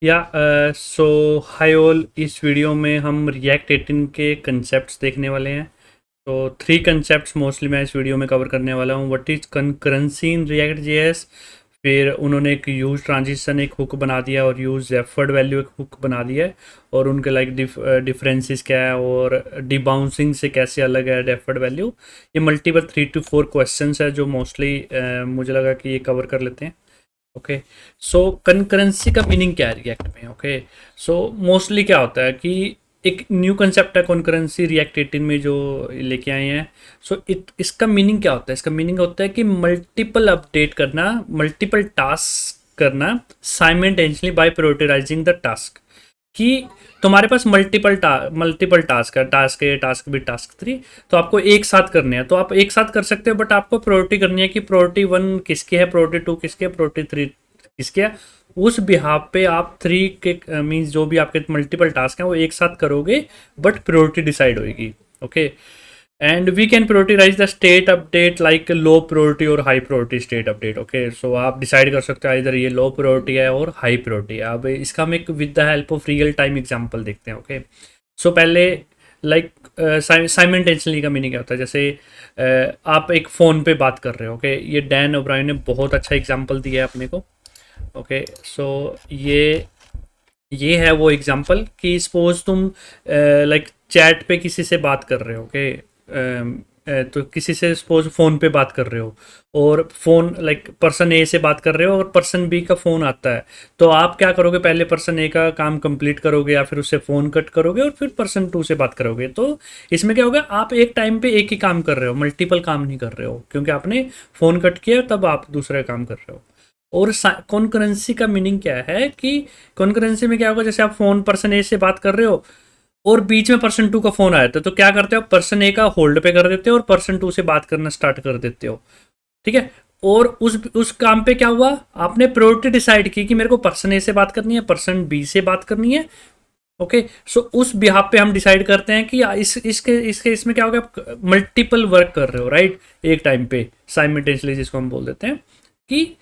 सो hi all, इस video में हम रिएक्ट 18 के कंसेप्ट्स देखने वाले हैं। तो थ्री कंसेप्ट्स मोस्टली मैं इस वीडियो में कवर करने वाला हूँ। What is concurrency in React JS, फिर उन्होंने एक यूज ट्रांजिशन एक हुक बना दिया और यूज एफर्ट वैल्यू एक हुक बना दिया है, और उनके लाइक डिफरेंसेस क्या है और डिबाउंसिंग से कैसे अलग है एफर्ट वैल्यू। ये मल्टीपल 3 to 4 क्वेश्चंस है जो मोस्टली मुझे लगा कि ये कवर कर लेते हैं। ओके, सो कंकरेंसी का मीनिंग क्या है रिएक्ट में? ओके, सो मोस्टली क्या होता है कि एक न्यू कंसेप्ट है कॉन्करेंसी रिएक्ट 18 में जो लेके आए हैं। सो इसका मीनिंग क्या होता है? इसका मीनिंग होता है कि मल्टीपल अपडेट करना, मल्टीपल टास्क करना simultaneously by prioritising the task. कि तुम्हारे पास मल्टीपल टास्क है, task A, task B, task 3, तो आपको एक साथ करने हैं। तो आप एक साथ कर सकते हो, बट आपको प्रायोरिटी करनी है कि प्रायोरिटी 1 किसकी है, प्रायोरिटी 2 किसकी है, प्रायोरिटी 3 किसकी है। उस बिहाफ पे आप 3 के मीन्स जो भी आपके मल्टीपल टास्क हैं वो एक साथ करोगे, बट प्रायोरिटी डिसाइड होगी। Okay, and we can prioritize the state update like low priority और high priority state update. Okay, so आप डिसाइड कर सकते हो इधर ये लो प्रायोरिटी है और हाई प्रायोरिटी है। अब इसका हम एक with the help of real time example देखते हैं। ओके, सो पहले लाइक साइमल्टेनियसली का मीनिंग क्या होता है? जैसे आप एक फ़ोन पे बात कर रहे हो। ओके, ये डैन ओब्रायन ने बहुत अच्छा एग्जांपल दिया है अपने को। ओके, सो ये है वो एग्जांपल कि सपोज तुम लाइक चैट पे किसी से बात कर रहे हो। ओके, तो किसी से सपोज फ़ोन पे बात कर रहे हो, और फ़ोन लाइक पर्सन ए से बात कर रहे हो और पर्सन बी का फ़ोन आता है। तो आप क्या करोगे? पहले पर्सन ए का काम कंप्लीट करोगे या फिर उससे फ़ोन कट करोगे और फिर पर्सन 2 से बात करोगे। तो इसमें क्या होगा? आप एक टाइम पे एक ही काम कर रहे हो, मल्टीपल काम नहीं कर रहे हो, क्योंकि आपने फ़ोन कट किया तब आप दूसरा काम कर रहे हो। और कॉन्करेंसी का मीनिंग क्या है कि कॉन्करेंसी में क्या होगा? जैसे आप फोन पर्सन ए से बात कर रहे हो और बीच में पर्सन 2 का फोन आया था, तो क्या करते हो? पर्सन ए का होल्ड पे कर देते हो और पर्सन 2 से बात करना स्टार्ट कर देते हो। ठीक है, और उस काम पे क्या हुआ? आपने प्रायोरिटी डिसाइड की कि मेरे को पर्सन ए से बात करनी है, पर्सन बी से बात करनी है। ओके, सो उस बिहाफ पे हम डिसाइड करते हैं कि इसके इसमें क्या होगा? मल्टीपल वर्क कर रहे हो, राइट, एक टाइम पे साइमल्टेनियसली, जिसको हम बोल देते हैं कि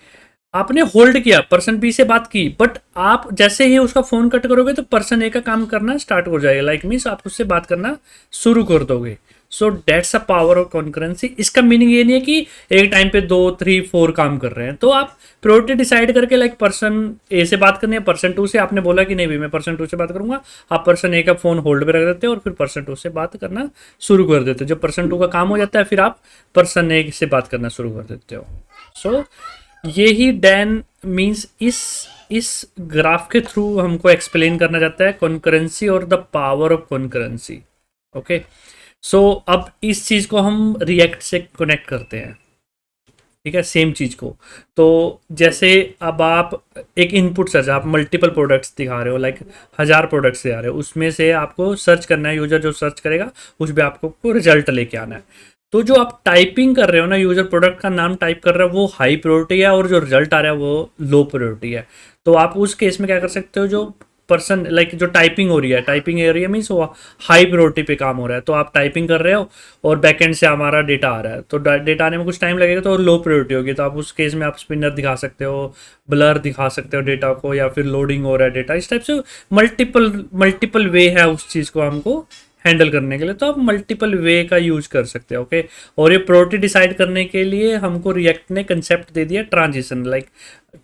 आपने होल्ड किया, पर्सन बी से बात की, बट आप जैसे ही उसका फोन कट करोगे तो पर्सन ए का काम करना स्टार्ट हो जाएगा। लाइक मीन्स आप उससे बात करना शुरू कर दोगे। So that's a power of concurrency. इसका मीनिंग ये नहीं है कि एक टाइम पे 2 3 4 काम कर रहे हैं। तो आप प्रायोरिटी डिसाइड करके लाइक पर्सन ए से बात करनी है, पर्सन 2 से आपने बोला कि नहीं भाई मैं पर्सन 2 से बात करूंगा, आप पर्सन ए का फोन होल्ड पे रख देते हो और फिर पर्सन 2 से बात करना शुरू कर देते हो। जब पर्सन 2 का काम हो जाता है फिर आप पर्सन ए से बात करना शुरू कर देते हो। सो ये ही डैन मीन्स इस ग्राफ के थ्रू हमको एक्सप्लेन करना चाहता है कॉन्करेंसी और the power of concurrency. Okay, so अब इस चीज को हम रिएक्ट से कनेक्ट करते हैं। ठीक है, सेम चीज को। तो जैसे अब आप एक इनपुट सर्च, आप मल्टीपल प्रोडक्ट्स दिखा रहे हो, लाइक 1000 प्रोडक्ट्स दिखा रहे हो, उसमें से आपको सर्च करना है, यूजर जो सर्च करेगा उस पर आपको रिजल्ट लेके आना है। तो जो आप टाइपिंग कर रहे हो ना, यूजर प्रोडक्ट का नाम टाइप कर रहा है वो हाई प्रायोरिटी है, और जो रिजल्ट आ रहा है वो लो प्रायोरिटी है। तो आप उस केस में क्या कर सकते हो? जो पर्सन लाइक जो टाइपिंग हो रही है, टाइपिंग एरिया मीन्स वो हाई प्रायोरिटी पे काम हो रहा है, तो आप टाइपिंग कर रहे हो और बैकएंड से हमारा डेटा आ रहा है, तो डेटा आने में कुछ टाइम लगेगा, तो लो प्रायोरिटी होगी। तो आप उस केस में आप स्पिनर दिखा सकते हो, ब्लर दिखा सकते हो डेटा को, या फिर लोडिंग हो रहा है डेटा, इस टाइप से मल्टीपल मल्टीपल वे है उस चीज़ को हमको हैंडल करने के लिए। तो आप मल्टीपल वे का यूज कर सकते हो। ओके, और ये प्रायोरिटी डिसाइड करने के लिए हमको रिएक्ट ने कंसेप्ट दे दिया ट्रांजिशन। लाइक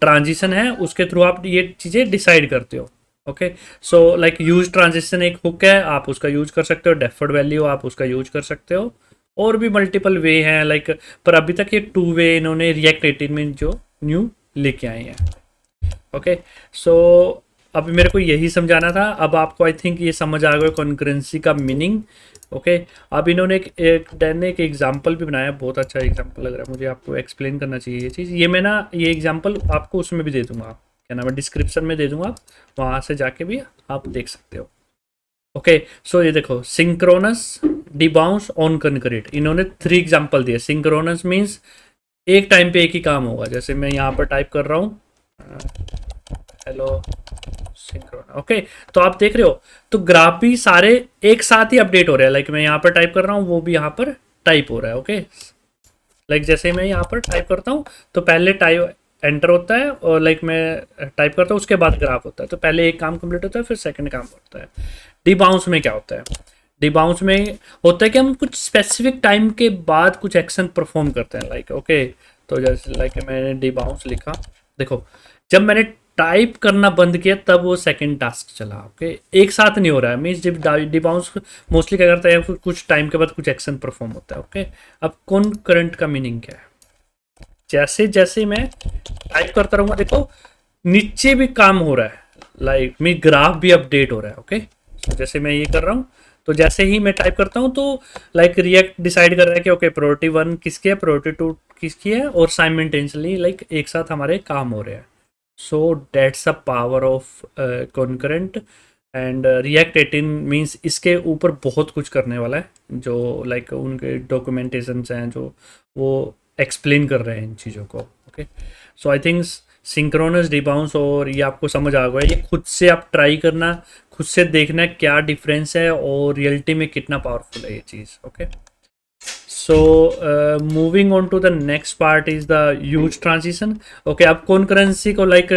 ट्रांजिशन है, उसके थ्रू आप ये चीज़ें डिसाइड करते हो। Okay, so like use transition एक हुक है, आप उसका यूज कर सकते हो। डेफर्ड वैल्यू आप उसका यूज कर सकते हो। और भी मल्टीपल वे हैं लाइक, पर अभी तक ये 2 वे इन्होंने रिएक्ट 18 में जो न्यू लेके आए हैं। ओके, सो अभी मेरे को यही समझाना था। अब आपको आई थिंक ये समझ आ गया कॉन्करेंसी का मीनिंग। ओके, अब इन्होंने एक डैन ने एक एग्जांपल भी बनाया, बहुत अच्छा एग्जांपल लग रहा है मुझे, आपको एक्सप्लेन करना चाहिए ये चीज़। ये मैं ना ये एग्जांपल आपको उसमें भी दे दूंगा, क्या नाम है, डिस्क्रिप्शन में दे दूंगा, आप वहाँ से जाके भी आप देख सकते हो। ओके, सो ये देखो, सिंक्रोनस, डिबाउंस, ऑन कनकरेट, इन्होंने 3 एग्जाम्पल दिए। सिंक्रोनस मीन्स एक टाइम पे एक ही काम होगा। जैसे मैं यहाँ पर टाइप कर रहा हूँ हेलो सिंक्रोन। ओके, तो आप देख रहे हो तो ग्राफ भी सारे एक साथ ही अपडेट हो रहे हैं। लाइक मैं यहाँ पर टाइप कर रहा हूँ, वो भी यहाँ पर टाइप हो रहा है। ओके, लाइक जैसे मैं यहाँ पर टाइप करता हूँ तो पहले टाइप एंटर होता है और लाइक मैं टाइप करता हूँ, उसके बाद ग्राफ होता है। तो पहले एक काम कंप्लीट होता है, फिर सेकंड काम होता है। डिबाउंस में क्या होता है? डिबाउंस में होता है कि हम कुछ स्पेसिफिक टाइम के बाद कुछ एक्शन परफॉर्म करते हैं, लाइक ओके। तो जैसे लाइक मैंने डिबाउंस लिखा, देखो जब मैंने टाइप करना बंद किया तब वो सेकंड टास्क चला, ओके। एक साथ नहीं हो रहा है, मीन्स जब डिबाउंस मोस्टली क्या करता है, कुछ टाइम के बाद कुछ एक्शन परफॉर्म होता है, ओके। अब कौन करंट का मीनिंग क्या है? जैसे जैसे मैं टाइप करता रहूंगा, देखो नीचे भी काम हो रहा है, लाइक मेरी ग्राफ भी अपडेट हो रहा है, ओके। तो जैसे मैं ये कर रहा हूँ, तो जैसे ही मैं टाइप करता हूँ तो लाइक रिएक्ट डिसाइड कर रहा है कि ओके प्रायोरिटी 1 किसकी है, प्रायोरिटी 2 किसकी है, और साइमल्टेनियसली लाइक एक साथ हमारे काम हो रहे हैं। So that's a power of concurrent. And react 18 means इसके ऊपर बहुत कुछ करने वाला है, जो लाइक उनके डॉक्यूमेंटेशंस हैं जो वो एक्सप्लेन कर रहे हैं इन चीज़ों को, okay. So I think synchronous debounce, और ये आपको समझ आ गया, ये खुद से आप ट्राई करना, खुद से देखना क्या डिफरेंस है और रियलिटी में कितना पावरफुल है ये चीज़, okay. So moving on to the next part is the use transition, okay. अब कॉन्करेंसी को लाइक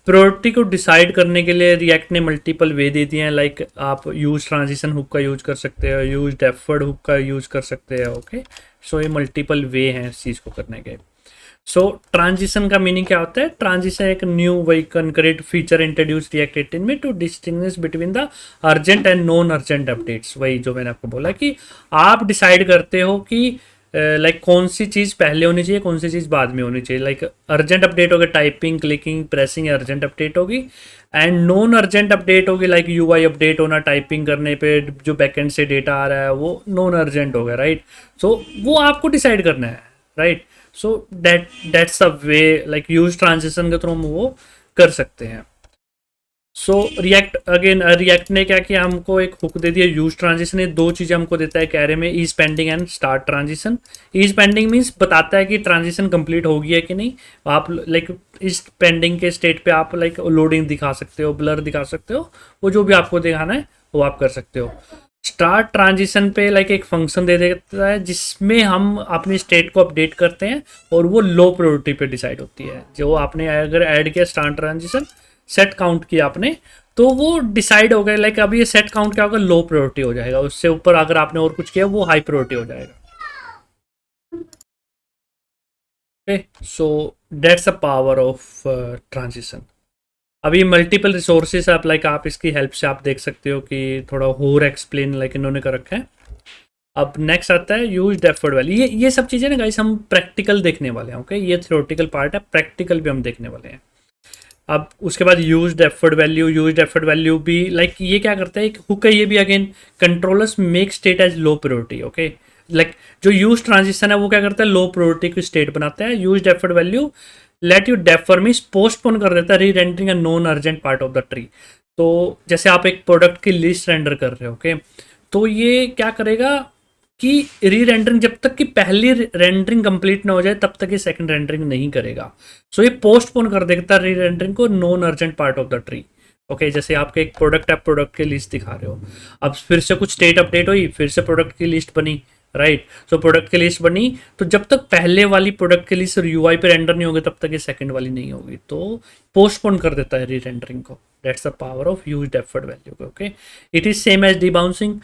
प्रायोरिटी को डिसाइड करने के लिए रिएक्ट ने मल्टीपल वे दे दिए हैं, लाइक आप यूज ट्रांजिशन हुक का यूज कर सकते हो, यूज डेफर्ड हुक का यूज कर सकते हो, ओके। सो ये मल्टीपल वे हैं इस चीज़ को करने के। सो ट्रांजिशन का मीनिंग क्या होता है? ट्रांजिशन एक न्यू वही कंक्रीट फीचर इंट्रोड्यूस रिएक्ट 18 में to distinguish between the urgent and non urgent updates. वही जो मैंने आपको बोला कि आप डिसाइड करते हो कि लाइक कौन सी चीज़ पहले होनी चाहिए, कौन सी चीज़ बाद में होनी चाहिए। लाइक अर्जेंट अपडेट होगी typing, clicking, pressing, urgent update होगी। एंड नॉन अर्जेंट अपडेट होगी लाइक यूआई अपडेट होना, टाइपिंग करने पे जो बैकएंड से डेटा आ रहा है वो नॉन अर्जेंट हो गया, राइट। सो वो आपको डिसाइड करना है, right. So that's a way, like use transition के थ्रू हम वो कर सकते हैं। सो रिएक्ट अगेन, रिएक्ट ने क्या किया, हमको एक हुक दे दिया यूज ट्रांजिशन। ये दो चीज़ें हमको देता है कैरे में, is pending and start transition. Is pending means बताता है कि ट्रांजिशन कंप्लीट होगी है कि नहीं। आप लाइक इस पेंडिंग के स्टेट पे आप लाइक लोडिंग दिखा सकते हो, ब्लर दिखा सकते हो, वो जो भी आपको दिखाना है वो आप कर सकते हो। स्टार्ट ट्रांजिशन पे लाइक एक फंक्शन दे देता है जिसमें हम अपनी स्टेट को अपडेट करते हैं, और वो लो प्रायोरिटी पे डिसाइड होती है। जो आपने अगर ऐड किया स्टार्ट ट्रांजिशन, सेट काउंट किया आपने, तो वो डिसाइड हो गया, लाइक अभी ये सेट काउंट क्या होगा, लो प्रायोरिटी हो जाएगा। उससे ऊपर अगर आपने और कुछ किया वो हाई प्रायोरिटी हो जाएगा, okay. So that's a power of transition. अभी मल्टीपल रिसोर्सेज आप लाइक आप इसकी हेल्प से आप देख सकते हो कि थोड़ा और एक्सप्लेन लाइक इन्होंने कर रखा है। अब नेक्स्ट आता है यूज डेफर्ड वैल्यू। ये सब चीज़ें ना गाइस हम प्रैक्टिकल देखने वाले हैं, ओके। ये थ्योरेटिकल पार्ट है, प्रैक्टिकल भी हम देखने वाले हैं। अब उसके बाद use deferred value. Use deferred value भी लाइक ये क्या करता है, एक हुक है ये भी, again controllers make state as low priority, okay. Like जो यूज ट्रांजिशन है वो क्या करता है, लो प्रायोरिटी की स्टेट बनाता है। Use deferred value let you defer means postpone कर देता है re rendering a non urgent part of the tree. तो जैसे आप एक प्रोडक्ट की लिस्ट रेंडर कर रहे हो, ओके, तो ये क्या करेगा कि री रेंडरिंग जब तक कि पहली रेंडरिंग कंप्लीट ना हो जाए तब तक ये सेकंड रेंडरिंग नहीं करेगा। सो ये पोस्टपोन कर देता है री रेंडरिंग को non urgent part of the tree, okay. जैसे आपके एक प्रोडक्ट है, प्रोडक्ट की लिस्ट दिखा रहे हो, अब फिर से कुछ स्टेट अपडेट हुई, फिर से प्रोडक्ट की लिस्ट बनी, राइट। सो प्रोडक्ट की लिस्ट बनी, तो जब तक पहले वाली प्रोडक्ट की लिस्ट यूआई पे रेंडर नहीं होगी तब तक ये सेकंड वाली नहीं होगी, तो पोस्टपोन कर देता है री रेंडरिंग को। That's the power of use deferred value, okay. It is same as debouncing,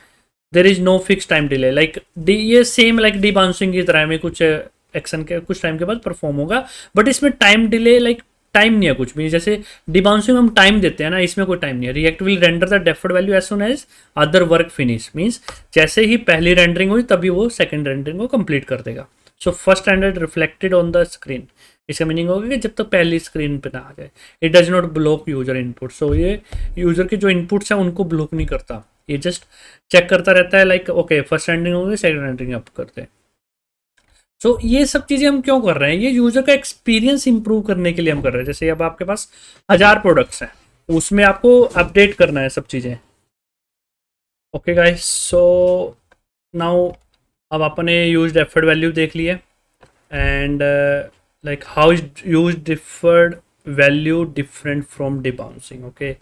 there is no fix time delay. Like ये सेम लाइक डी बाउंसिंग की तरह में कुछ एक्शन के कुछ टाइम के बाद परफॉर्म होगा, बट इसमें टाइम डिले लाइक टाइम नहीं है कुछ भी। जैसे डिबाउंसिंग हम टाइम देते हैं ना, इसमें कोई टाइम नहीं है। React will render the deferred value as soon as other work finish, means जैसे ही पहली रेंडरिंग हुई तभी वो सेकंड रेंडरिंग को कंप्लीट कर देगा। So first render reflected on the screen, इसका मीनिंग होगा कि जब तक पहली स्क्रीन पे ना आ जाए। It does not block user input, so ये यूजर के जो इनपुट्स हैं उनको ब्लॉक नहीं करता, ये जस्ट चेक करता रहता है लाइक ओके फर्स्ट रेंडरिंग होगी सेकंड रेंडरिंग अप करते हैं। सो ये सब चीज़ें हम क्यों कर रहे हैं, ये यूजर का एक्सपीरियंस इंप्रूव करने के लिए हम कर रहे हैं। जैसे अब आपके पास 1000 प्रोडक्ट्स हैं, उसमें आपको अपडेट करना है सब चीज़ें, ओके गाइस। सो नाउ अब आपने यूज डेफर्ड वैल्यू देख लिया, and like how is use deferred value different from debouncing, okay.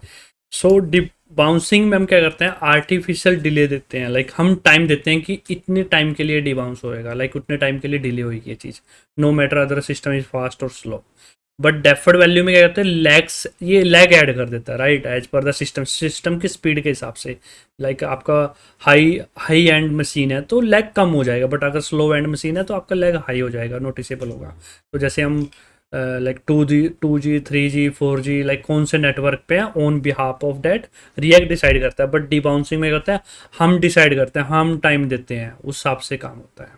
So debouncing में हम क्या करते हैं, आर्टिफिशियल डिले देते हैं। लाइक हम टाइम देते हैं कि इतने टाइम के लिए डिबाउंस होएगा, लाइक उतने टाइम के लिए डिले होगी ये चीज़, no matter other system is fast और स्लो। बट डेफर्ड वैल्यू में क्या करते हैं, लैग्स, ये लैग ऐड कर देता है, right, as per the system की स्पीड के हिसाब से। लाइक आपका हाई हाई एंड मशीन है तो लैग कम हो जाएगा, बट अगर स्लो एंड मशीन है तो आपका लैग हाई हो जाएगा, नोटिसेबल होगा। तो जैसे हम like 2G 3G 4G like कौन से नेटवर्क पे है, on behalf of that React decide करता है, बट डिबाउंसिंग में करता है हम डिसाइड करते हैं, हम टाइम देते हैं, उस हिसाब से काम होता है।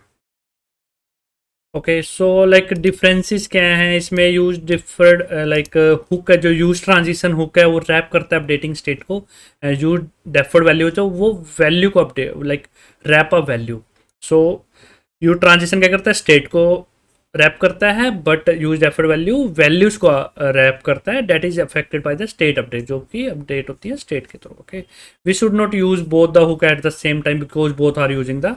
ओके, सो लाइक डिफरेंसेस क्या हैं इसमें, यूज डिफर्ड लाइक हुक है, जो यूज ट्रांजिशन हुक है वो रैप करता है अपडेटिंग स्टेट को। यूज डेफर्ड वैल्यू तो वो वैल्यू को update like wrap up value. So use transition क्या करता है, स्टेट को रैप करता है, but use deferred value values को रैप करता है, that is affected by the state update, जो कि अपडेट होती है स्टेट के through. Okay, we should not use both the hook at the same time because both are using the,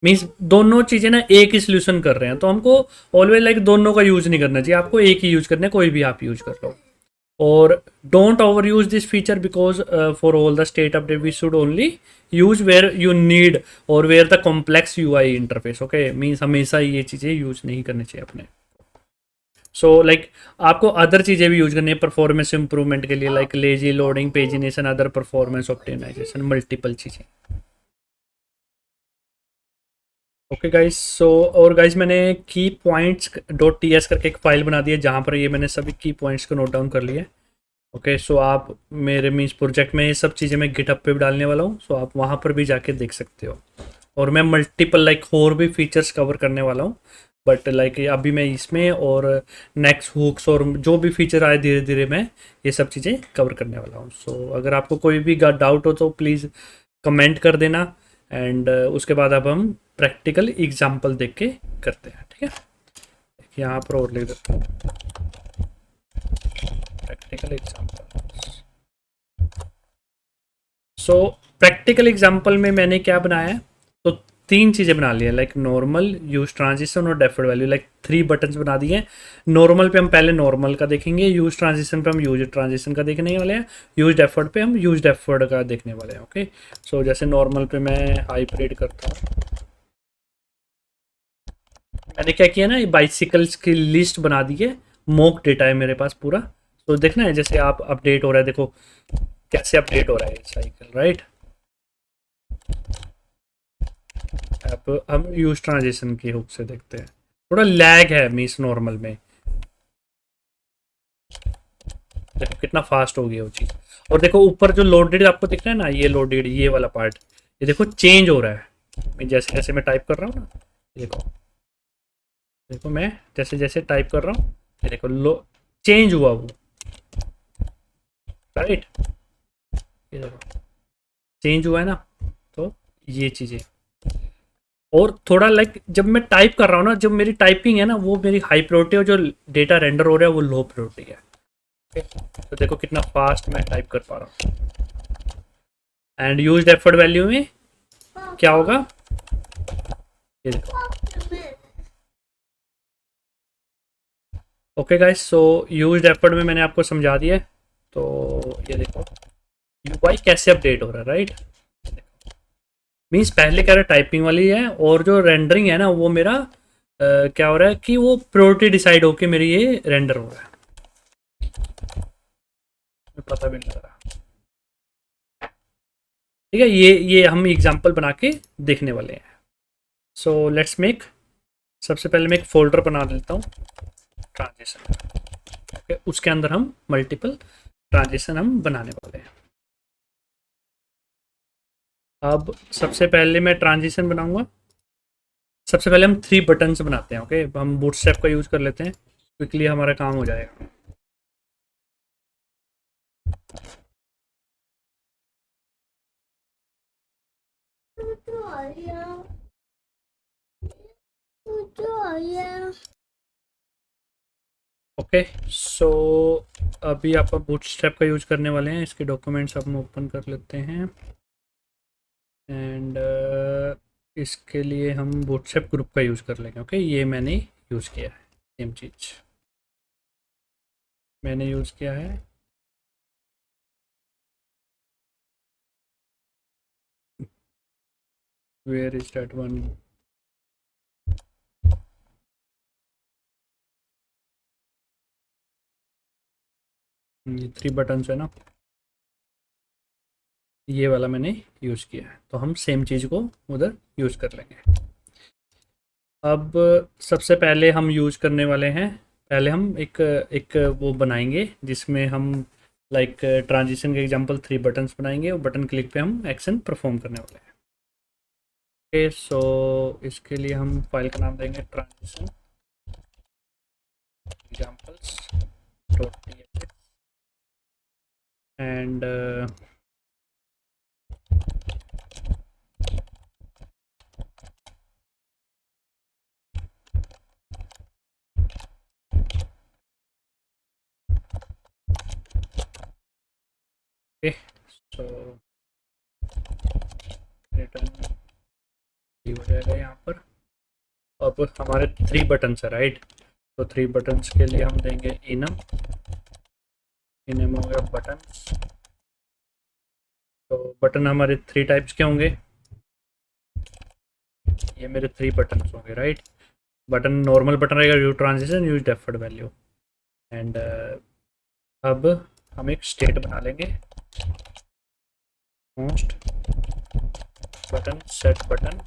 means दोनों चीज़ें ना एक ही सोल्यूशन कर रहे हैं, तो हमको ऑलवेज लाइक दोनों का यूज नहीं करना चाहिए, आपको एक ही यूज करना है, कोई भी आप यूज कर लो। और don't overuse this feature because for all the state update we should only use where you need और where the complex UI interface. Okay, means हमेशा ये चीज़ें यूज नहीं करनी चाहिए अपने। सो लाइक आपको अदर चीज़ें भी यूज करनी है परफॉर्मेंस इंप्रूवमेंट के लिए, like lazy loading, pagination, other performance optimisation, multiple चीज़ें। ओके गाइस, सो और गाइस मैंने की पॉइंट्स डॉट TS करके एक फाइल बना दी है जहाँ पर ये मैंने सभी की पॉइंट्स को नोट डाउन कर लिया है। ओके, सो आप मेरे मीन्स प्रोजेक्ट में ये सब चीज़ें मैं गिटहब पे भी डालने वाला हूँ, सो आप वहाँ पर भी जाके देख सकते हो। और मैं मल्टीपल लाइक और भी फीचर्स कवर करने वाला हूँ, बट लाइक अभी मैं इसमें और नेक्स्ट हुक्स और जो भी फीचर आए धीरे धीरे मैं ये सब चीज़ें कवर करने वाला हूँ। सो अगर आपको कोई भी डाउट हो तो प्लीज़ कमेंट कर देना, एंड उसके बाद अब हम प्रैक्टिकल एग्जाम्पल देख के करते हैं, ठीक है। यहाँ पर और लिख देते हैं प्रैक्टिकल एग्जाम्पल। सो प्रैक्टिकल एग्जाम्पल में मैंने क्या बनाया है, तो तीन चीज़ें बना ली है, लाइक नॉर्मल, यूज ट्रांजिशन और डेफर्ड वैल्यू, लाइक 3 बटन्स बना दिए हैं। नॉर्मल पे हम पहले नॉर्मल का देखेंगे, यूज ट्रांजिशन पे हम यूज ट्रांजिशन का देखने वाले हैं, यूज डेफर्ड पे हम यूज डेफर्ड का देखने वाले हैं। ओके, सो जैसे नॉर्मल पे मैं हाइब्रिड करता हूँ, मैंने क्या किया ना, ये बाइसिकल्स की लिस्ट बना दी है, मॉक डेटा है मेरे पास पूरा। तो देखना है जैसे आप अपडेट हो रहा है, देखो कैसे अपडेट हो रहा है साइकिल, राइट। अब हम यूज ट्रांजिशन की हुक से देखते हैं, थोड़ा लैग है मीस नॉर्मल में, देखो कितना फास्ट हो गया वो चीज़। और देखो ऊपर जो लोडेड आपको दिख रहा है ना, ये लोडेड ये वाला पार्ट, ये देखो चेंज हो रहा है जैसे जैसे मैं टाइप कर रहा हूँ ना, ये देखो, देखो मैं जैसे जैसे टाइप कर रहा हूँ, ये देखो लो चेंज हुआ वो, राइट, ये देखो चेंज हुआ है ना। तो ये चीज़ें, और थोड़ा लाइक जब मैं टाइप कर रहा हूँ ना, जब मेरी टाइपिंग है ना वो मेरी हाई प्रायोरिटी है, जो डेटा रेंडर हो रहा है वो लो प्रायोरिटी है। Okay? तो देखो कितना फास्ट मैं टाइप कर पा रहा हूँ। एंड यूज एफर्ट वैल्यू में क्या होगा, ये देखो। ओके गाइस, सो यूज एफर्ट में मैंने आपको समझा दिया है, तो ये देखो UI कैसे अपडेट हो रहा है, राइट। मीन्स पहले क्या रहा टाइपिंग वाली है, और जो रेंडरिंग है ना वो मेरा क्या हो रहा है कि वो प्रायोरिटी डिसाइड होके मेरी ये रेंडर हो रहा है, पता भी नहीं लग रहा। ठीक है, ये हम एग्जांपल बना के देखने वाले हैं। सो लेट्स मेक, सबसे पहले मैं एक फोल्डर बना लेता हूँ ट्रांजिशन। ओके, उसके अंदर हम मल्टीपल ट्रांजिशन हम बनाने वाले हैं। अब सबसे पहले मैं ट्रांजिशन बनाऊंगा, सबसे पहले हम 3 बटन्स बनाते हैं। ओके, हम बूटस्ट्रैप का यूज़ कर लेते हैं, क्विकली हमारा काम हो जाएगा। ओके, सो अभी आप बूटस्ट्रैप का यूज़ करने वाले हैं, इसके डॉक्यूमेंट्स हम ओपन कर लेते हैं, एंड इसके लिए हम बूटस्ट्रैप ग्रुप का यूज़ कर लेंगे। ओके, ये मैंने यूज़ किया है, सेम चीज़ मैंने यूज़ किया है। वेयर इज दैट वन, ये 3 बटन्स है ना, ये वाला मैंने यूज़ किया है, तो हम सेम चीज़ को उधर यूज़ कर लेंगे। अब सबसे पहले हम यूज़ करने वाले हैं, पहले हम एक एक वो बनाएंगे जिसमें हम लाइक ट्रांजिशन के एग्जांपल 3 बटन्स बनाएंगे और बटन क्लिक पे हम एक्शन परफॉर्म करने वाले हैं। ओके, सो इसके लिए हम फाइल का नाम देंगे transition examples dot TX and okay, so return हो जाएगा यहाँ पर। अब हमारे 3 बटन्स है राइट, तो 3 बटन्स के लिए हम देंगे इनम, इनम हो गया बटन्स। तो बटन हमारे 3 टाइप्स के होंगे, ये मेरे 3 बटन्स होंगे राइट। बटन नॉर्मल बटन रहेगा, use transition, use deferred value. And अब हम एक स्टेट बना लेंगे, most button set button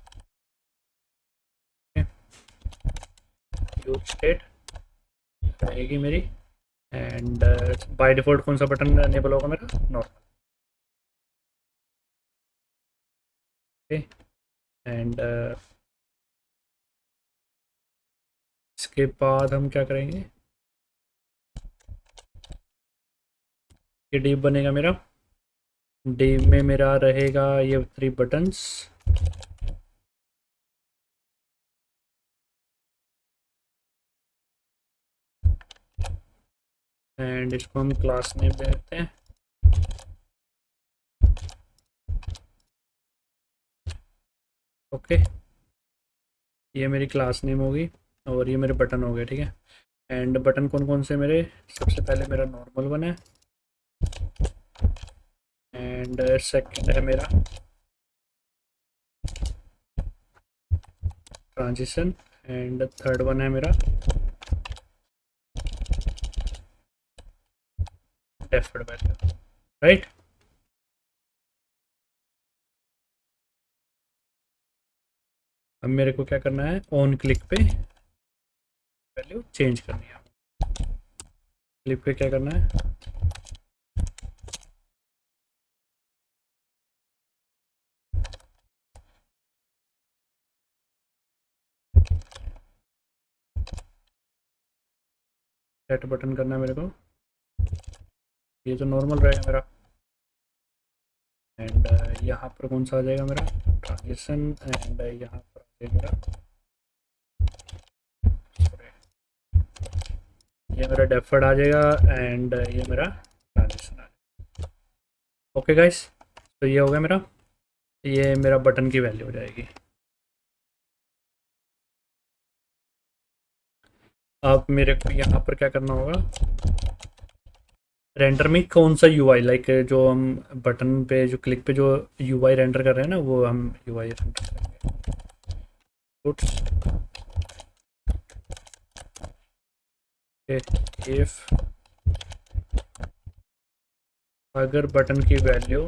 use state रहेगी मेरी। एंड बाय डिफ़ॉल्ट कौन सा बटन अनेबल होगा मेरा, नॉर्मल। ओके, एंड इसके बाद हम क्या करेंगे, ये डिव बनेगा मेरा, डिव में मेरा रहेगा ये 3 बटन्स। एंड इसको हम क्लास नेम दे देते हैं। ओके, ये मेरी क्लास नेम होगी और ये मेरे बटन हो गए, ठीक है। एंड बटन कौन कौन से मेरे, सबसे पहले मेरा नॉर्मल वन है, एंड सेकंड है मेरा ट्रांजिशन, एंड थर्ड वन है मेरा डेफर्ड वैल्यू, राइट। अब मेरे को क्या करना है, ऑन क्लिक पे वैल्यू चेंज करनी है। क्लिक पे क्या करना है, सेट बटन करना है मेरे को, ये तो नॉर्मल रहेगा मेरा। एंड यहाँ पर कौन सा आ जाएगा मेरा, ट्रांजिशन। एंड यहाँ पर आ जाएगा मेरा, ये मेरा डेफर्ड आ जाएगा, एंड ये मेरा ट्रांजिशन आ जाएगा। ओके गाइस, तो ये हो गया मेरा, ये मेरा बटन की वैल्यू हो जाएगी। अब मेरे को यहाँ पर क्या करना होगा, रेंडर में कौन सा यूआई, लाइक जो हम बटन पे जो क्लिक पे जो यूआई रेंडर कर रहे हैं ना, वो हम यूआई रेंडर करेंगे। पुट्स इफ अगर बटन की वैल्यू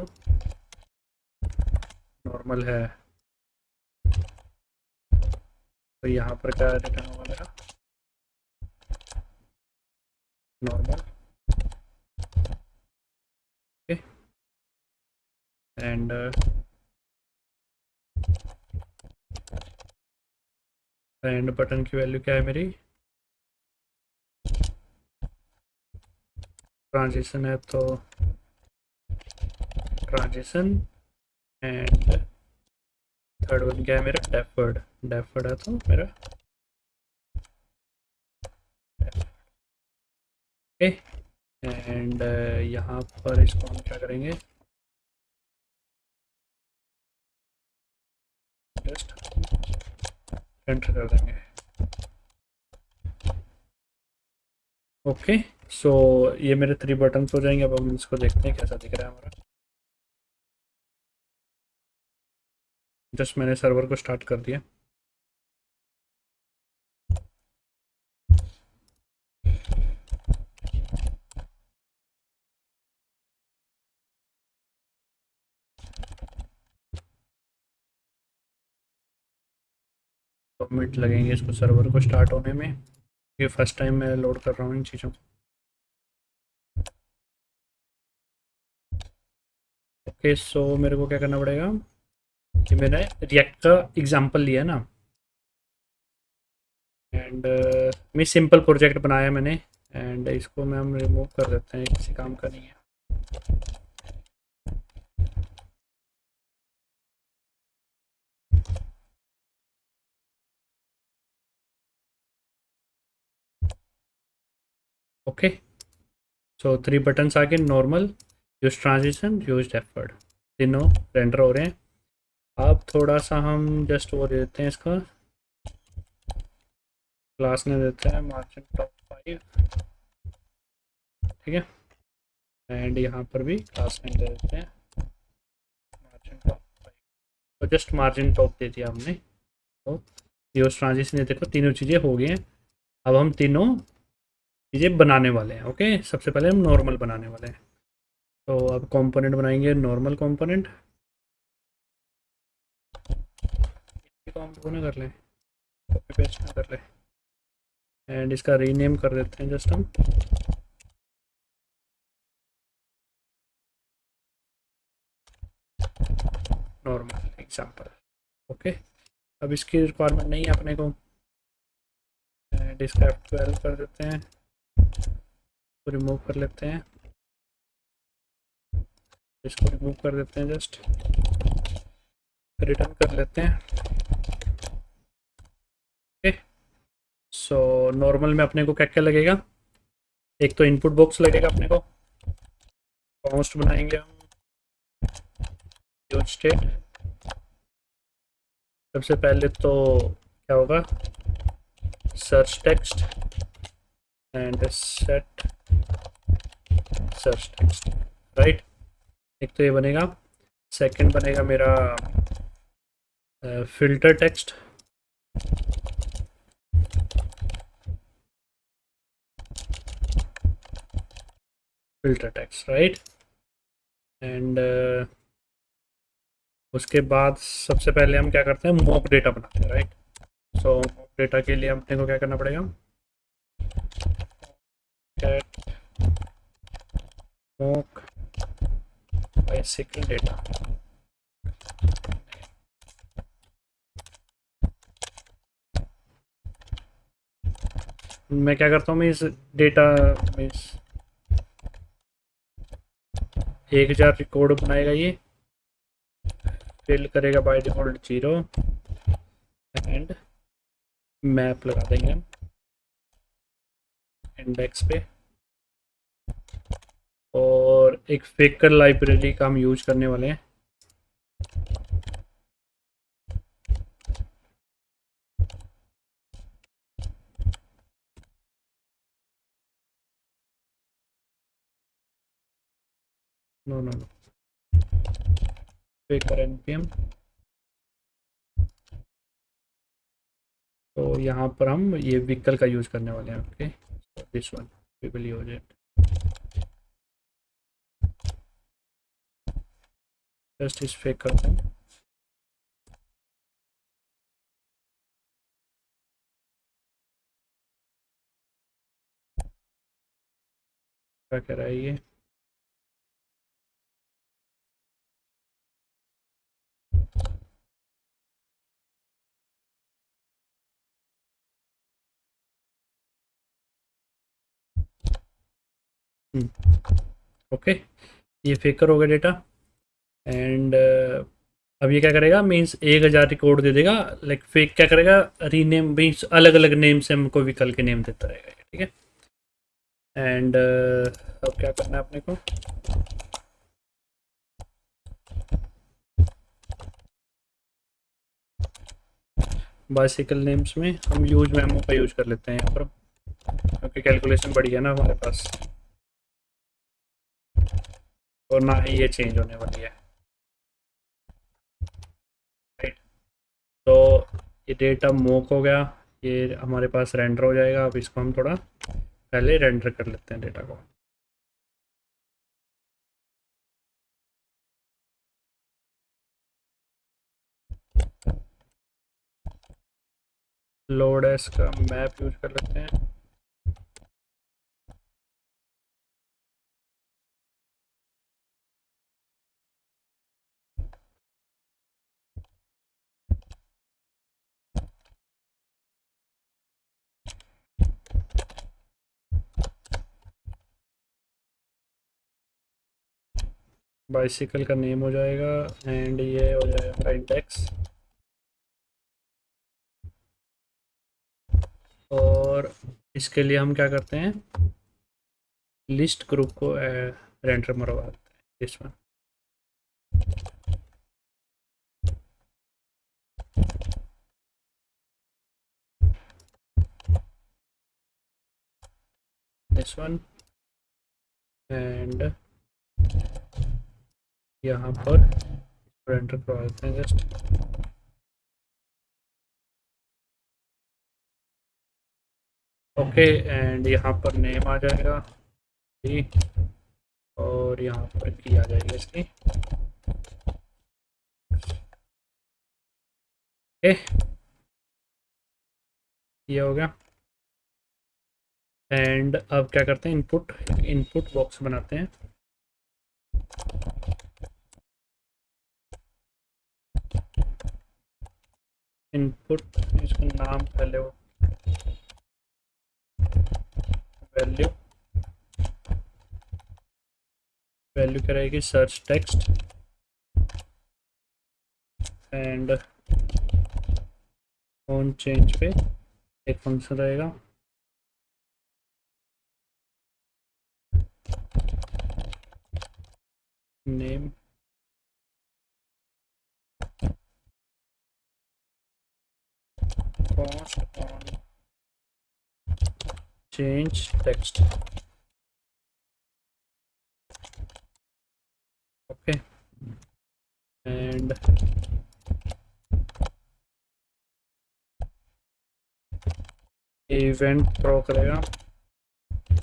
नॉर्मल है तो यहाँ पर क्या रिटर्न होगा मेरा, नॉर्मल। ओके, एंड बटन की वैल्यू क्या है मेरी, ट्रांजिशन है तो ट्रांजिशन। एंड थर्ड वन क्या है मेरा, डेफर्ड, डेफर्ड है तो मेरा ओके। एंड यहाँ पर इसको हम क्या करेंगे, जस्ट एंटर कर देंगे। ओके, सो ये मेरे 3 बटन हो जाएंगे। अब हम इसको देखते हैं कैसा दिख रहा है हमारा। जस्ट मैंने सर्वर को स्टार्ट कर दिया। तो मिनट लगेंगे इसको सर्वर को स्टार्ट होने में। ये फर्स्ट टाइम मैं लोड कर रहा हूँ इन चीज़ों को। ओके, सो मेरे को क्या करना पड़ेगा कि मैंने रिएक्ट का एग्जांपल लिया ना, एंड मैं सिंपल प्रोजेक्ट बनाया मैंने, एंड इसको मैं हम रिमूव कर देते हैं, किसी काम का नहीं है। ओके, सो 3 बटन्स आ गए, normal, use transition, use effort, तीनों रेंडर हो रहे हैं। अब थोड़ा सा हम जस्ट वो दे देते हैं इसका, क्लास ने देते हैं मार्जिन टॉप 5, ठीक है, एंड यहाँ पर भी क्लास नेम दे देते हैं मार्जिन टॉप 5। तो जस्ट मार्जिन टॉप दे दिया हमने। तो यूज ट्रांजिशन, ये देखो तीनों चीज़ें हो गई हैं। अब हम तीनों चीज़ें बनाने वाले हैं। ओके, सबसे पहले हम नॉर्मल बनाने वाले हैं। तो अब कंपोनेंट बनाएंगे, नॉर्मल कंपोनेंट, कॉम्पो ना कर लें, कॉपी पेस्ट ना कर लें, एंड इसका रीनेम कर देते हैं जस्ट हम नॉर्मल एग्जाम्पल। ओके, अब इसकी रिक्वायरमेंट नहीं है अपने को, एंड इसका F12 कर देते हैं, इसको रिमूव कर लेते हैं, इसको रिमूव कर देते हैं, जस्ट रिटर्न कर लेते हैं। ओके, सो नॉर्मल में अपने को क्या क्या लगेगा, एक तो इनपुट बॉक्स लगेगा अपने को, कॉन्स्ट बनाएंगे हम, यूज स्टेट, सबसे पहले तो क्या होगा, search text and set search text, right. एक तो ये बनेगा, सेकंड बनेगा मेरा filter text, filter text, right. And उसके बाद सबसे पहले हम क्या करते हैं, मॉक डेटा बनाते हैं, राइट। सो मॉक डेटा के लिए अपने को क्या करना पड़ेगा, गेट मॉक बाइसिकल डेटा। मैं क्या करता हूँ, मैं इस डेटा में 1000 रिकॉर्ड बनाएगा, ये फिल करेगा बाय डिफॉल्ट 0, एंड मैप लगा देंगे हम इंडेक्स पे, और एक फेकर लाइब्रेरी का हम यूज करने वाले हैं। No no no, faker npm। तो यहाँ पर हम ये व्हीकल का यूज करने वाले हैं। Okay, this one we will use it, just इस फेकर को क्या कह रहा है ये, ओके, ये फेकर हो गया डेटा। एंड अब ये क्या करेगा, मीन्स 1000 रिकॉर्ड दे देगा, लाइक फेक क्या करेगा, रीनेम मीन्स अलग अलग नेम से हमको व्हीकल के नेम देता रहेगा, ठीक है। एंड अब क्या करना है अपने को, बाइसिकल नेम्स में हम यूज मेमो का यूज कर लेते हैं यहाँ पर, क्योंकि कैलकुलेशन बढ़ी है ना हमारे पास, और ना ही ये चेंज होने वाली है, राइट। तो ये डेटा मोक हो गया, ये हमारे पास रेंडर हो जाएगा। अब इसको हम थोड़ा पहले रेंडर कर लेते हैं डेटा को। लोड एस का मैप यूज कर लेते हैं। बाइसिकल का नेम हो जाएगा एंड ये हो जाएगा इंडेक्स। और इसके लिए हम क्या करते हैं, लिस्ट ग्रुप को रेंडर मरवा देते हैं इसमें। दिस वन एंड यहाँ पर रेंडर करवा देते हैं जस्ट। ओके एंड यहाँ पर नेम आ जाएगा जी, और यहाँ पर की आ जाएगी इसकी। ओके ये हो गया। एंड अब क्या करते हैं, इनपुट बॉक्स बनाते हैं। इनपुट, इसका नाम पहले वो वैल्यू वैल्यू क्या रहेगी, search text. And on change पे एक फंक्शन रहेगा name const on change text. Okay and event throw करेगा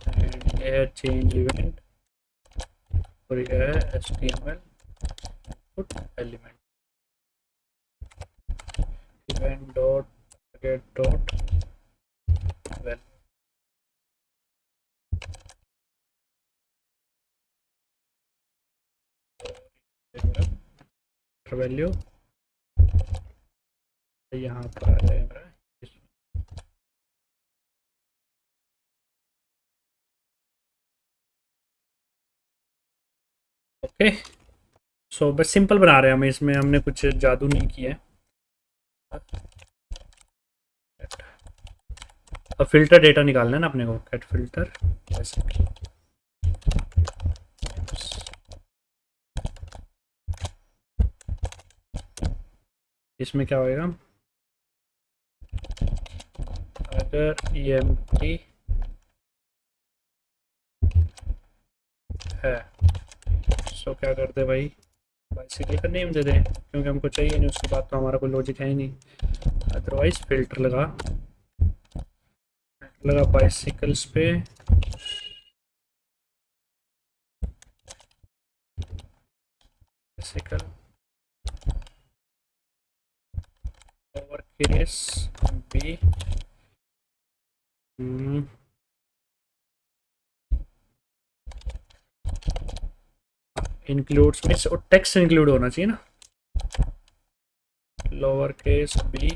एंड ये है चेंज इवेंट और ये है HTML input element. Event dot get dot value यहाँ पर आ जाएगा। ओके सो बस सिंपल बना रहे हैं हम, इसमें हमने कुछ जादू नहीं किया है। अब फिल्टर डेटा निकालना है ना अपने को, गेट फिल्टर जैसे कि इसमें क्या होएगा, अगर EMT है सो क्या करते भाई, बाइसिकल का नेम दे दें क्योंकि हमको चाहिए नहीं, उसके बाद तो हमारा कोई लॉजिक है ही नहीं। अदरवाइज फिल्टर लगा बाइसिकल्स पे bicycle over case b includes में टेक्स्ट इंक्लूड होना चाहिए ना, lower case b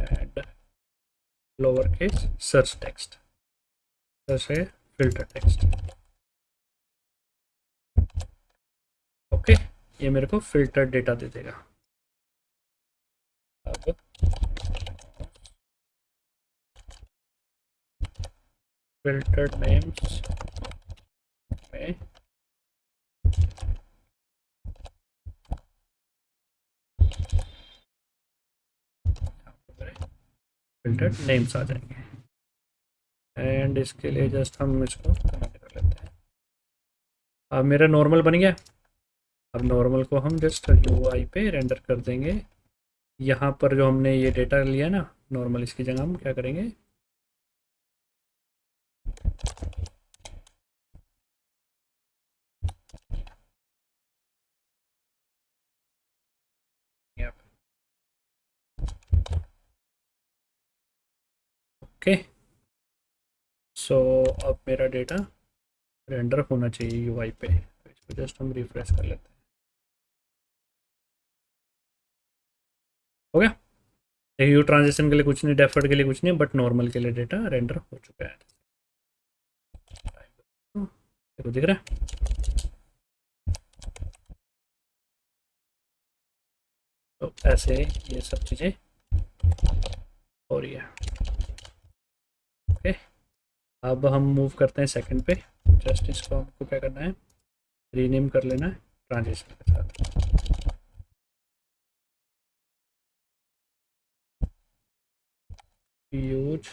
and lower case search text, जैसे फिल्टर टेक्स्ट। ओके ये मेरे को फिल्टर डेटा दे देगा। अब फिल्टर नेम्स में फिल्टर नेम्स आ जाएंगे एंड इसके लिए जस्ट हम इसको कमेंट कर लेते हैं। अब मेरा नॉर्मल बन गया। अब नॉर्मल को हम जस्ट UI पे रेंडर कर देंगे। यहाँ पर जो हमने ये डेटा लिया ना नॉर्मल, इसकी जगह हम क्या करेंगे, ओके। सो अब मेरा डेटा रेंडर होना चाहिए यूआई पे, इसको जस्ट हम रिफ्रेश कर लेते हैं। हो गया। यू ट्रांजिशन के लिए कुछ नहीं, डेफर्ड के लिए कुछ नहीं, बट नॉर्मल के लिए डेटा रेंडर हो चुका है। देखो दिख रहा है। तो ऐसे ये सब चीज़ें हो रही है। ओके। अब हम मूव करते हैं सेकंड पे। जस्ट इसको हमको क्या करना है, रीनेम कर लेना है ट्रांजिशन के साथ। Use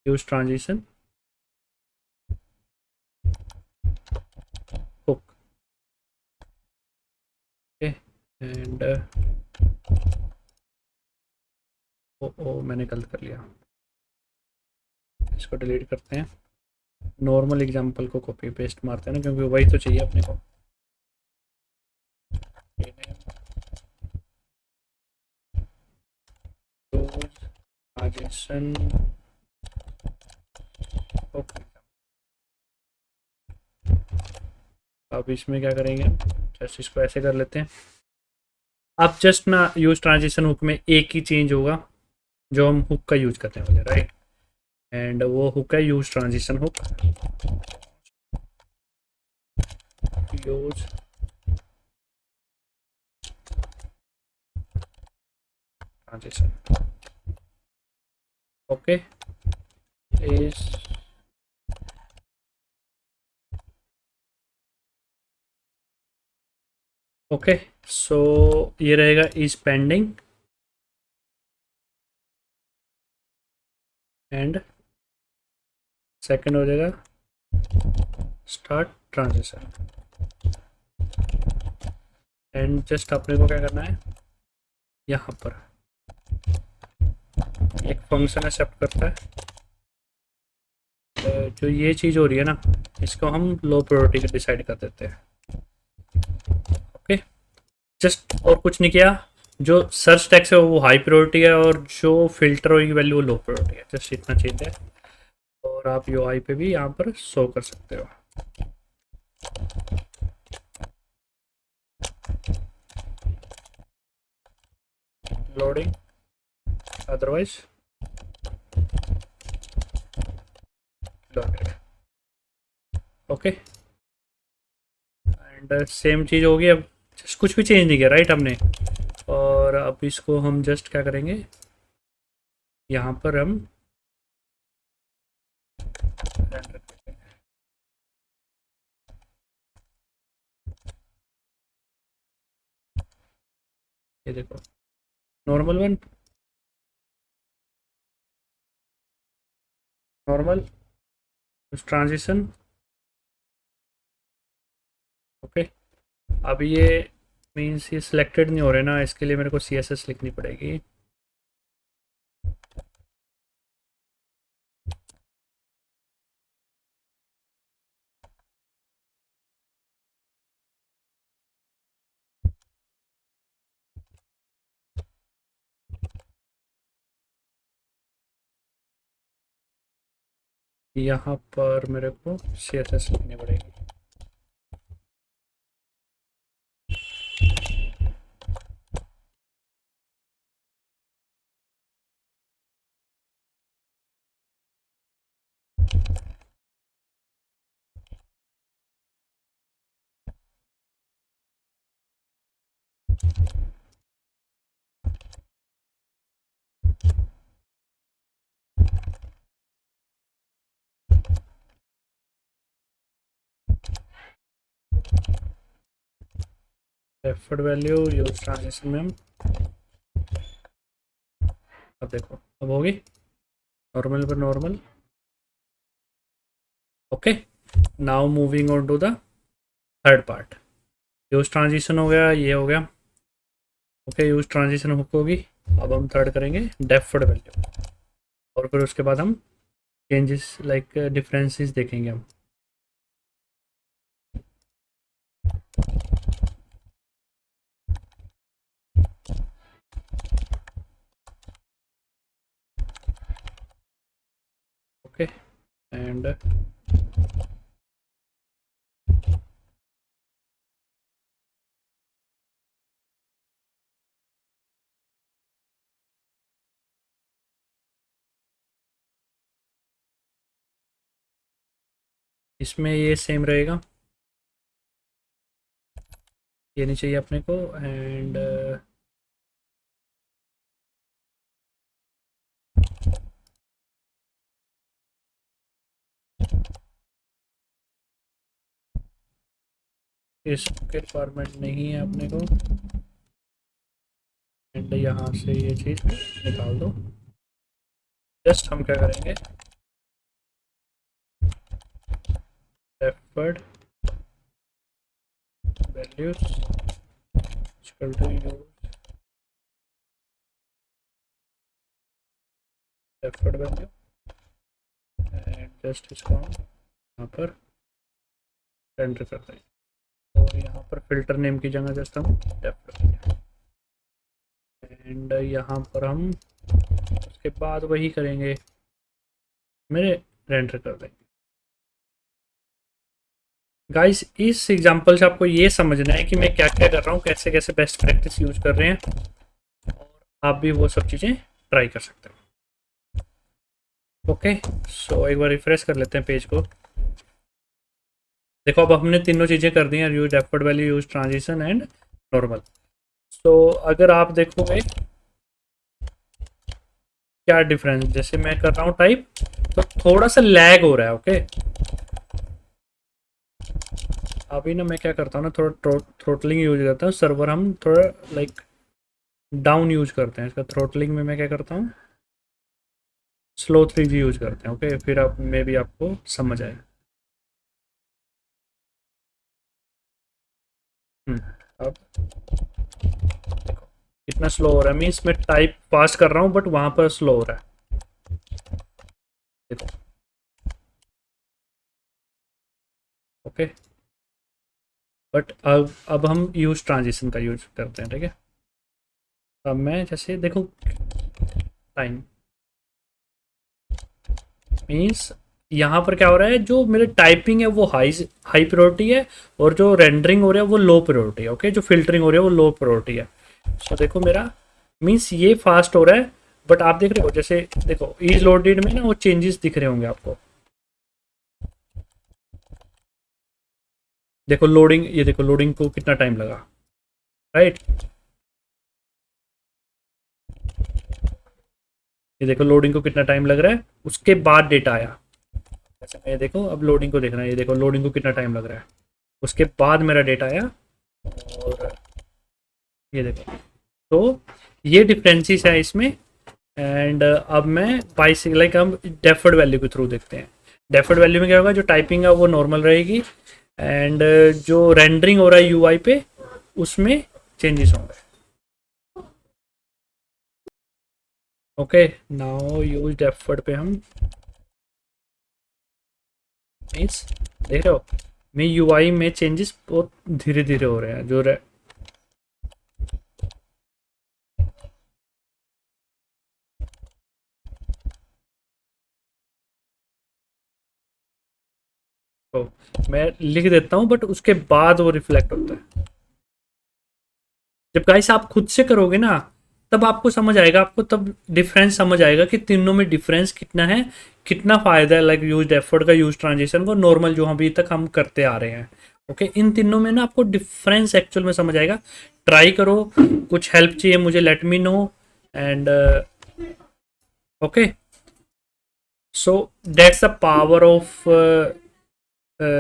use transition hook. Okay. And ओ मैंने गलत कर लिया, इसको डिलीट करते हैं। नॉर्मल एग्जांपल को कॉपी पेस्ट मारते हैं ना, क्योंकि वही तो चाहिए अपने को। Transition okay. अब इसमें क्या करेंगे, जस्ट इसको ऐसे कर लेते हैं। अब जस्ट ना यूज ट्रांजिशन हुक में एक ही चेंज होगा जो हम हुक का यूज करने वाले, राइट। एंड वो हुक है use transition hook. Use transition okay is okay. So ये रहेगा इज पेंडिंग एंड सेकंड हो जाएगा स्टार्ट ट्रांजिशन। एंड जस्ट अपने को क्या करना है, यहाँ पर एक फंक्शन एक्सेप्ट करता है। जो ये चीज़ हो रही है ना, इसको हम लो प्रायोरिटी का डिसाइड कर देते हैं। ओके। जस्ट और कुछ नहीं किया, जो सर्च टैक्स है वो हाई प्रायोरिटी है और जो फिल्टर होगी वैल्यू वो लो प्रायोरिटी है, जस्ट इतना चेंज है। और आप यूआई पे भी यहाँ पर शो कर सकते हो। Loading otherwise loaded. Okay. And same चीज़ होगी। अब जस्ट कुछ भी चेंज नहीं किया, राइट हमने। और अब इसको हम जस्ट क्या करेंगे, यहाँ पर हम ये देखो normal one, normal transition. Okay. अब ये मीन्स ये सिलेक्टेड नहीं हो रहे ना, इसके लिए मेरे को CSS लिखनी पड़ेगी। यहाँ पर मेरे को CSS लिखनी पड़ेगी। डेफर्ड वैल्यू यूज ट्रांजिशन में हम, अब देखो अब होगी नॉर्मल पर normal. Okay. Now moving on to the third part. Use transition हो गया, ये हो गया। ओके। यूज ट्रांजिशन हुक होगी। अब हम थर्ड करेंगे डेफर्ड वैल्यू, और फिर उसके बाद हम चेंजेस लाइक डिफरेंसेस देखेंगे हम। ओके एंड इसमें ये सेम रहेगा, ये नहीं चाहिए अपने को। एंड इसके रिक्वायरमेंट नहीं है अपने को। एंड यहाँ से ये चीज़ निकाल दो। जस्ट हम क्या करेंगे, deferred values equal to use deferred value and just इसको हम यहाँ पर एंटर कर देंगे। और यहाँ पर फिल्टर नेम की जगह जस्ट हम डेफर्ड एंड यहाँ पर हम उसके बाद वही करेंगे, मेरे रेंडर कर देंगे। गाइस इस एग्जांपल से आपको ये समझना है कि मैं क्या क्या कर रहा हूँ, कैसे कैसे बेस्ट प्रैक्टिस यूज कर रहे हैं, और आप भी वो सब चीज़ें ट्राई कर सकते हो। ओके सो एक बार रिफ्रेश कर लेते हैं पेज को। देखो अब हमने तीनों चीज़ें कर दी हैं, use deferred value, use transition and normal. तो अगर आप देखोगे क्या डिफरेंस, जैसे मैं कर रहा हूँ टाइप तो थोड़ा सा लैग हो रहा है। ओके अभी ना मैं क्या करता हूँ ना, थोड़ा थ्रोटलिंग यूज करता हूँ। सर्वर हम थोड़ा लाइक डाउन यूज करते हैं इसका। थ्रोटलिंग में मैं क्या करता हूँ, स्लो 3G यूज करते हैं। ओके फिर आप में भी आपको समझ आए। अब देखो कितना स्लो हो रहा है, मीन्स मैं टाइप फास्ट कर रहा हूँ बट वहाँ पर स्लो हो रहा है। देखो ओके बट अब हम यूज ट्रांजिशन का यूज करते हैं। ठीक है अब मैं जैसे देखो टाइम मीन्स यहाँ पर क्या हो रहा है, जो मेरे टाइपिंग है वो हाई हाई प्रायोरिटी है, और जो रेंडरिंग हो रहा है वो लो प्रायोरिटी है। ओके जो फिल्टरिंग हो रही है वो लो प्रायोरिटी है। सो देखो मेरा मीन्स ये फास्ट हो रहा है, बट आप देख रहे हो जैसे देखो इज लोडेड में ना वो चेंजेस दिख रहे होंगे आपको। देखो लोडिंग, ये देखो लोडिंग को कितना टाइम लगा, राइट। ये देखो लोडिंग को कितना टाइम लग रहा है, उसके बाद डेटा आया। अच्छा ये देखो अब लोडिंग को देखना है, ये देखो लोडिंग को कितना टाइम लग रहा है, उसके बाद मेरा डेटा आया। और ये देखो तो ये डिफरेंसेस है इसमें। एंड अब मैं बाइस लाइक हम डेफर्ड वैल्यू के थ्रू देखते हैं। डेफर्ड वैल्यू में क्या होगा, जो टाइपिंग है वो नॉर्मल रहेगी, एंड जो रेंडरिंग हो रहा है यूआई पे उसमें चेंजेस होंगे। ओके नाउ यूज डेफर्ड पे हम मीन्स देख रहे हो मैं यूआई में चेंजेस बहुत धीरे धीरे हो रहे हैं। जो तो मैं लिख देता हूँ बट उसके बाद वो रिफ्लेक्ट होता है। जब गाइस आप खुद से करोगे ना तब आपको समझ आएगा, आपको तब डिफरेंस समझ आएगा कि तीनों में डिफरेंस कितना है, कितना फ़ायदा है। लाइक यूज एफर्ट का, यूज ट्रांजिशन को, नॉर्मल जो अभी तक हम करते आ रहे हैं। ओके इन तीनों में ना आपको डिफरेंस एक्चुअल में समझ आएगा। ट्राई करो, कुछ हेल्प चाहिए मुझे let me know. And okay so that's the power of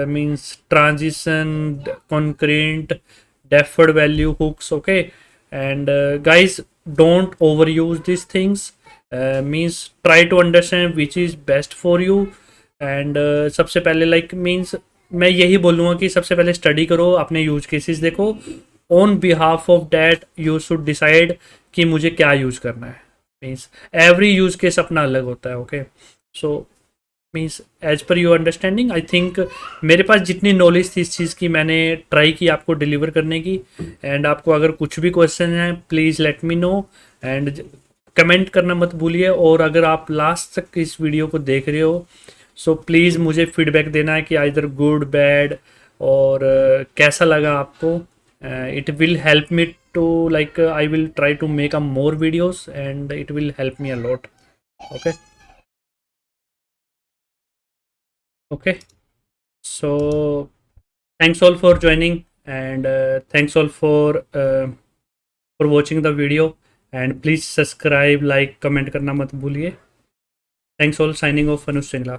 means transition, concurrent, deferred value hooks. Okay and guys don't overuse these things, means try to understand which is best for you। And सबसे पहले like means मैं यही बोलूँगा कि सबसे पहले study करो, अपने यूज केसेस देखो, on behalf of that you should decide कि मुझे क्या यूज करना है। मीन्स एवरी यूज केस अपना अलग होता है। Okay so means as per your understanding I think मेरे पास जितनी नॉलेज थी इस चीज़ की मैंने ट्राई की आपको डिलीवर करने की। एंड आपको अगर कुछ भी क्वेश्चन है please let me know. And comment करना मत भूलिए, और अगर आप लास्ट तक इस वीडियो को देख रहे हो सो प्लीज़ मुझे फीडबैक देना है कि आइदर गुड बैड, और कैसा लगा आपको. It will help me to like I will try to make a more videos and it will help me a lot. Okay. Okay, so thanks all for joining, and thanks all for watching the video, and please subscribe, like, comment करना मत भूलिए. Thanks all. Signing off, Anush Singla.